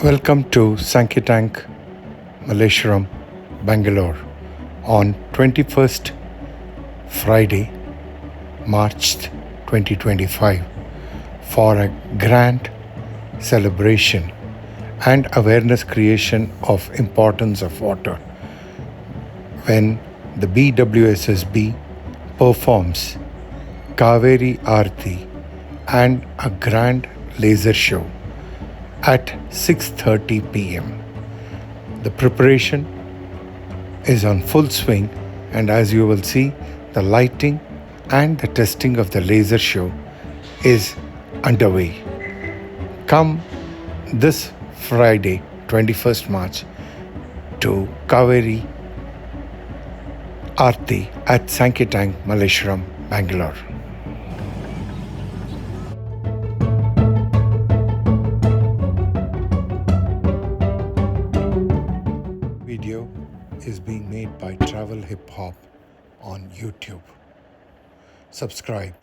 Welcome to Sankey Tank, Malleshwaram, Bangalore on 21st Friday, March 2025 for a grand celebration and awareness creation of importance of water when the Bwssb performs Cauvery Aarti and a grand laser show at 6:30 p.m. The preparation is on full swing, and as you will see, the lighting and the testing of the laser show is underway. Come this Friday, 21st March, to Cauvery Aarti at Sankey Tank, Malleshwaram, Bangalore. Video is being made by Travel Hip Hop on YouTube. Subscribe.